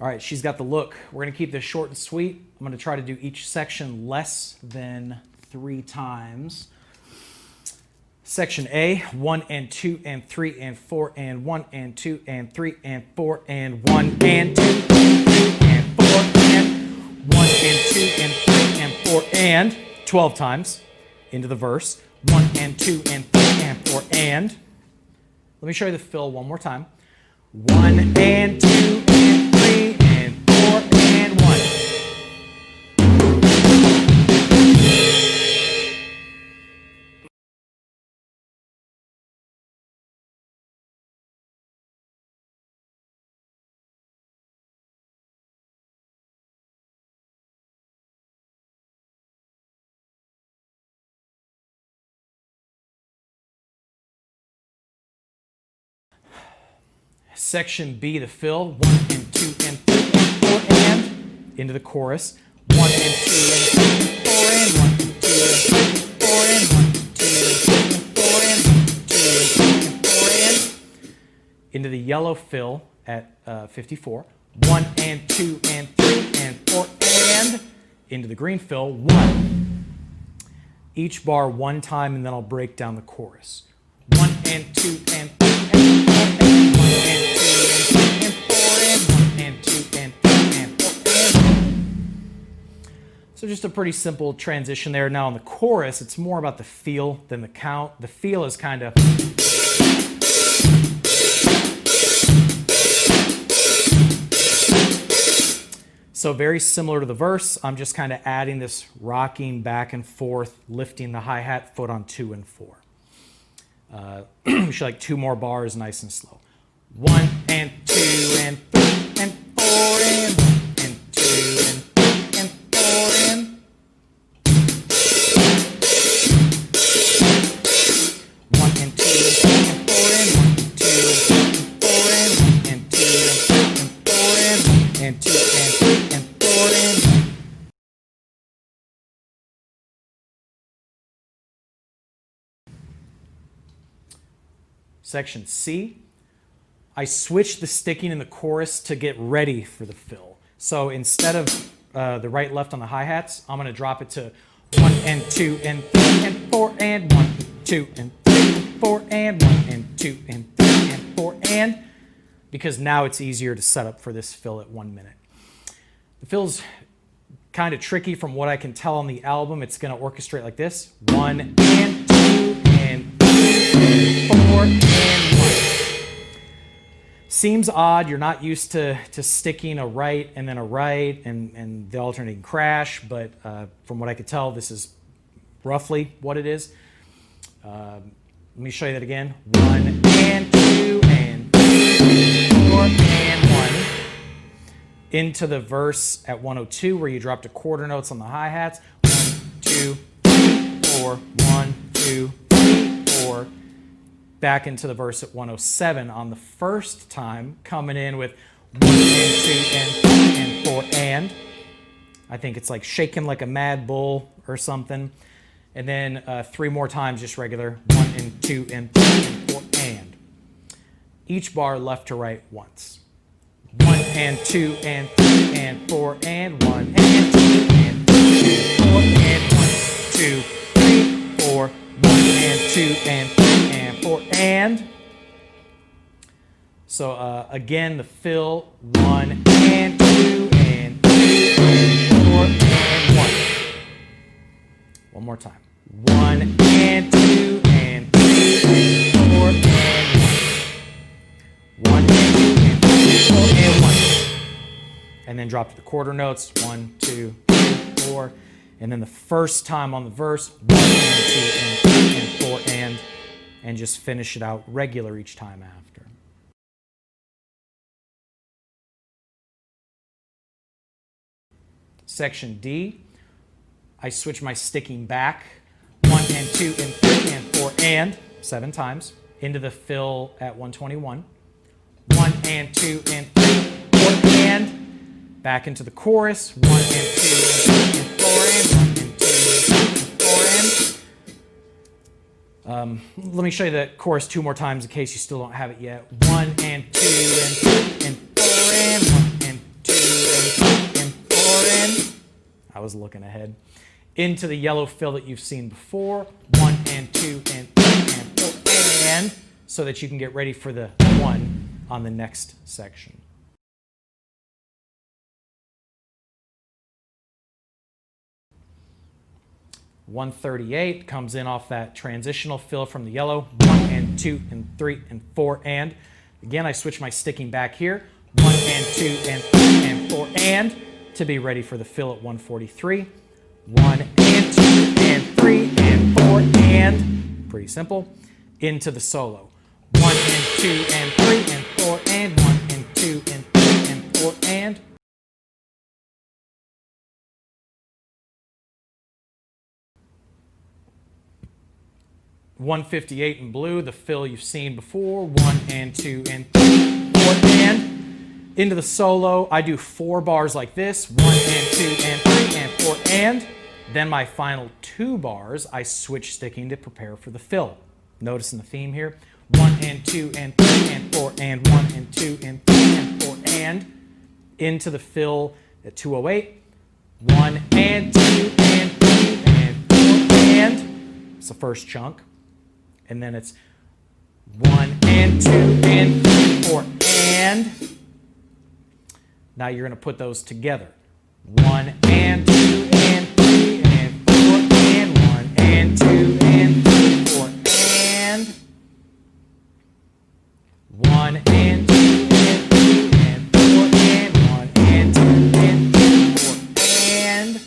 All right, she's got the look. We're gonna keep this short and sweet. I'm gonna try to do each section less than 3 times. Section A, 1 and 2 and 3 and 4 and 1 and 2 and 3 and 4 and 1 and 2 and 3 and 4 and 1 and 2 and 3 and 4 and 12 times into the verse. 1 and 2 and 3 and 4 and. Let me show you the fill one more time. 1 and 2 and 3 and 4 and 1. Section B, the fill, 1 and 2 and 3 and 4 and into the chorus. 1 and 2 and 3 and 4 and 1 and 2 and 3 and 4 and 1 and 2 and 3 and 4 and 2 and 3 and 4 and into the yellow fill at 54. 1 and 2 and 3 and 4 and into the green fill, 1. Each bar one time, and then I'll break down the chorus. 1 and 2 and 3 and 4 and 1 and 2 and 3 and 4 and 1 and 2 and 3 and 4 and. So just a pretty simple transition there. Now in the chorus, it's more about the feel than the count. The feel is kind of. So very similar to the verse, I'm just kind of adding this rocking back and forth, lifting the hi-hat foot on 2 and 4. We should like 2 more bars, nice and slow. 1 and 2 and 3 and 4 and 1 and 2 and 3 and 4 and. 1 and 2 and 3 and 4 and 1 and 2 and 3 and 4 and 1 and 2 and 3 and 4 and 1 and 2 and 3 and 4 and 1. Section C, I switched the sticking in the chorus to get ready for the fill. So instead of the right left on the hi-hats, I'm going to drop it to 1 and 2 and 3 and 4 and 1 and 2 and 3 and 4 and 1 and 2 and 3 and 4 and, because now it's easier to set up for this fill at 1 minute. The fill's kind of tricky from what I can tell on the album. It's going to orchestrate like this. 1 and 2 and 3 and 4 and 1. Seems odd. You're not used to sticking a right and then a right and the alternating crash, but from what I could tell, this is roughly what it is. Let me show you that again. 1 and 2 and 3 and 4 and 1. Into the verse at 102 where you dropped a quarter notes on the hi-hats. 1, 2, 3, 4, 1, 2, 3, 4. Back into the verse at 107 on the first time, coming in with 1 and 2 and 3 and 4 and. I think it's like shaking like a mad bull or something. And then 3 more times just regular 1 and 2 and 3 and 4 and. Each bar left to right once. 1 and 2 and 3 and 4 and 1 and 2 and 3 and 4 and 1, 2, 3, 4, 1 and 2 and 3 and 4 and. So again, the fill, 1 and 2 and 3 and 4 and 1. One more time. 1 and 2 and 3 and 4 and 1. 1 and 2 and 3 and 4 and 1. And then drop to the quarter notes. 1, 2, 3, 4. And then the first time on the verse, 1 and 2 and 3 and 4 and just finish it out regular each time after. Section D, I switch my sticking back. 1 and 2 and 3 and 4 and 7 times into the fill at 121. 1 and 2 and 3, 4 and back into the chorus. 1 and 2 and 3 and 4 and 1 and 2 and 3 and 4 and. Let me show you the chorus 2 more times in case you still don't have it yet. 1 and 2 and 3 and 4 and 1 and 2 and 4 and. I was looking ahead. Into the yellow fill that you've seen before. 1 and 2 and 3 and 4 and, so that you can get ready for the 1 on the next section. .138 comes in off that transitional fill from the yellow. 1 and 2 and 3 and 4 and. Again, I switch my sticking back here. 1 and 2 and 3 and 4 and, to be ready for the fill at 143. 1 and 2 and 3 and 4 and, pretty simple, into the solo. 1 and 2 and 3 and 4 and, 1 and 2 and 3 and 4 and. .158 in blue, the fill you've seen before. 1 and 2 and 3, 4 and. Into the solo, I do 4 bars like this. 1 and 2 and 3 and 4 and. Then my final 2 bars, I switch sticking to prepare for the fill. Noticing the theme here. 1 and 2 and 3 and 4 and, 1 and 2 and 3 and 4 and. Into the fill at 208. 1 and 2 and 3 and 4 and. It's the first chunk. And then it's 1 and 2 and 3, 4 and. Now you're going to put those together. 1 and 2 and 3 and 4 and, 1 and 2 and 3, 4 and. 1 and 2 and 3 and 4 and, 1 and 2 and 3, 4 and.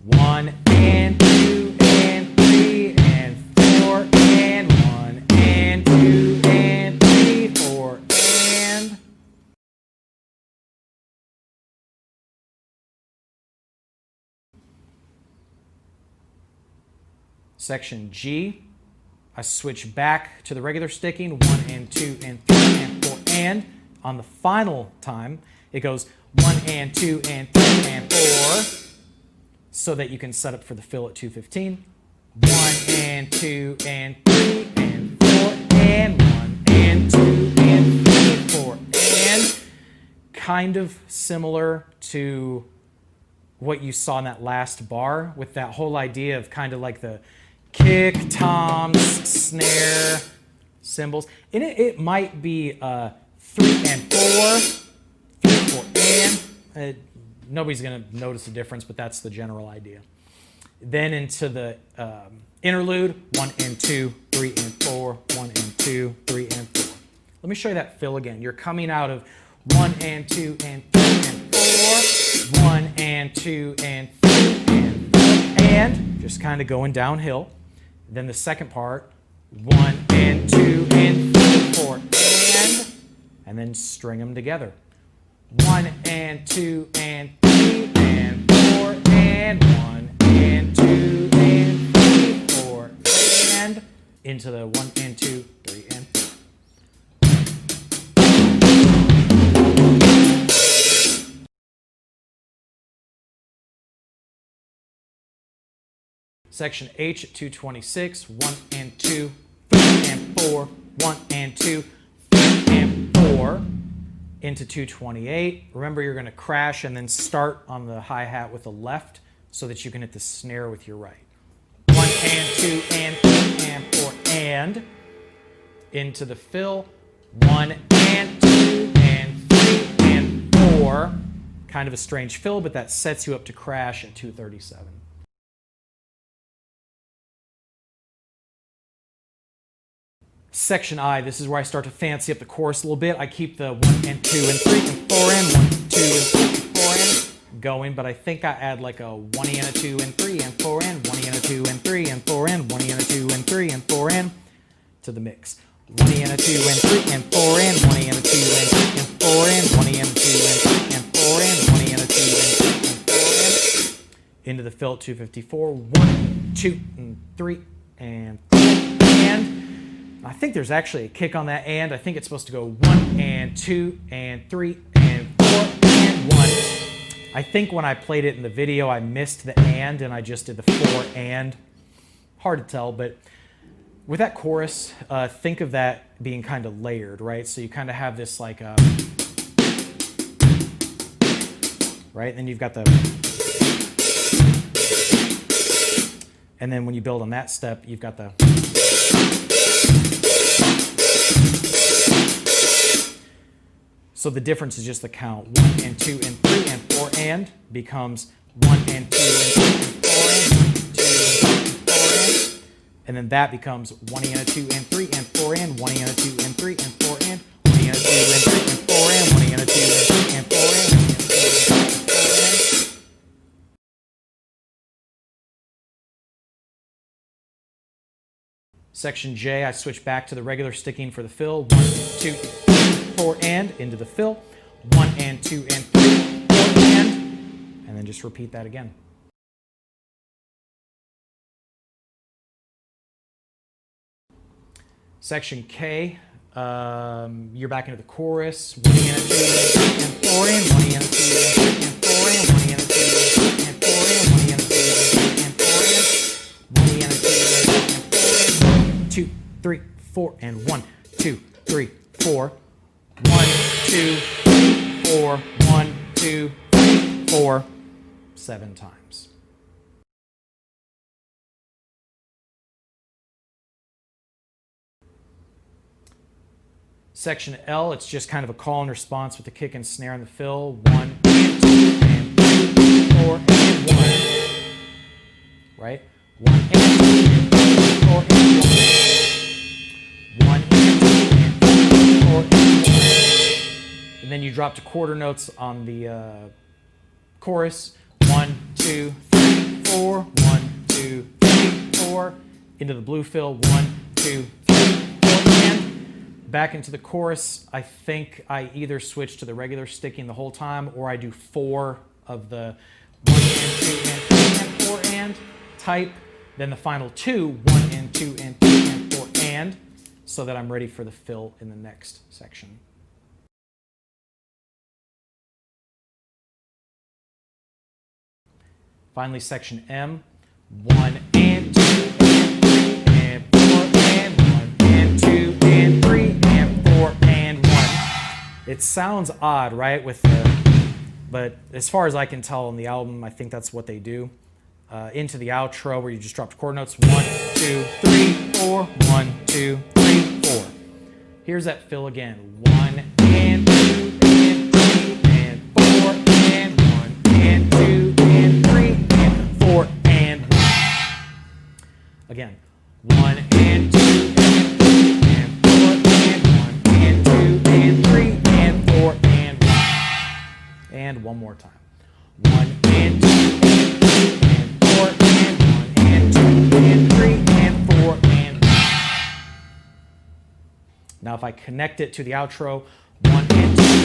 1 and 2 and 3 and 4 and, 1 and 2 and 3, 4 and. Section G, I switch back to the regular sticking. 1 and 2 and 3 and 4 and. On the final time, it goes 1 and 2 and 3 and 4, so that you can set up for the fill at 215. 1 and 2 and 3 and 4 and, 1 and 2 and 3 and 4 and. Kind of similar to what you saw in that last bar, with that whole idea of kind of like the kick, toms, snare, cymbals. And it might be 3 and 4, 3, 4 and. Nobody's going to notice the difference, but that's the general idea. Then into the interlude, 1 and 2, 3 and 4, 1 and 2, 3 and 4. Let me show you that fill again. You're coming out of 1 and 2 and 3 and 4, 1 and 2 and 3 and 4 and, just kind of going downhill. Then the second part, 1 and 2 and 3, 4 and then string them together. 1 and 2 and 3 and 4 and, 1 and 2 and 3, 4 and, into the 1 and 2, 3 and 4. Section H at 226, 1 and 2, 3 and 4, 1 and 2, 3 and 4, into 228. Remember, you're going to crash and then start on the hi-hat with the left so that you can hit the snare with your right. 1 and 2 and 3 and 4 and, into the fill. 1 and 2 and 3 and 4. Kind of a strange fill, but that sets you up to crash at 237. Section I, this is where I start to fancy up the chorus a little bit. I keep the 1 and 2 and 3 and 4 and, 1, 2 and 3 and 4 and going, but I think I add like a 1 and a 2 and 3 and 4 and, 1 and a 2 and 3 and 4 and, 1 and a 2 and 3 and 4 and, to the mix. 1 and a 2 and 3 and 4 and, 1 and a 2 and 3 and 4 and, 1 and a 2 and 3 and 4 and, 1 and a 2 and 3 and 4 and, into the fill at 254. 1, 2 and 3 and 4 and. I think there's actually a kick on that and. I think it's supposed to go 1 and 2 and 3 and 4 and 1. I think when I played it in the video, I missed the and I just did the 4 and. Hard to tell, but with that chorus, think of that being kind of layered, right? So you kind of have this like right? Then you've got the, and then when you build on that step, you've got the. So the difference is just the count. 1 and 2 and 3 and 4 and becomes 1 and 2 and 3 and 4 and 2 and 4 and. And then that becomes 1 and a 2 and 3 and 4 and 1 and a 2 and 3 and 4 and 1 and a 2 and 3 and 4 and 1 and a 2 and 3 and 4 and 1 and a 2 and 3 and 4 and. Section J, I switch back to the regular sticking for the fill. 1, 2, 4 and into the fill. 1 and 2 and 3, 4 and then just repeat that again. Section K, you're back into the chorus. 1 and a 2 and 4 and 1 and a 2 and 4 and 1 and a 2 and 4 and 1 and a 2 and 4 and 1 and a 2 and 2, 3, 4 and 1, 2, 3, 4. 1, 2, 4, 1, 2, 4, 7 times. Section L, it's just kind of a call and response with the kick and snare and the fill. 1 and 2 and 3, 4 and 1. Right? 1 and 2 and 3, 4 and 1. 1 and 2 and 3, 4 and 1. And then you drop to quarter notes on the chorus. 1, 2, 3, 4. 1, 2, 3, 4. Into the blue fill. 1, 2, 3, 4. And back into the chorus. I think I either switch to the regular sticking the whole time, or I do 4 of the 1 and 2 and 3 and 4 and type. Then the final 2, 1 and 2 and 3 and 4 and, so that I'm ready for the fill in the next section. Finally, section M, 1 and 2 and 3 and 4 and 1 and 2 and 3 and 4 and 1. It sounds odd, right? But as far as I can tell on the album, I think that's what they do. Into the outro where you just drop chord notes. 1, 2, 3, 4. 1, 2, 3, 4. Here's that fill again. 1 and 2 and 3 and 4 and 1 and 2 and 3 and 4 and 1. Again. 1 and 2 and 3 and 4 and 1 and 2 and 3 and 4 and 1. And one more time. 1 and 2 and 3 and 4 and 1 and 2 and 3 and 4 and 1. Now if I connect it to the outro, 1 and 2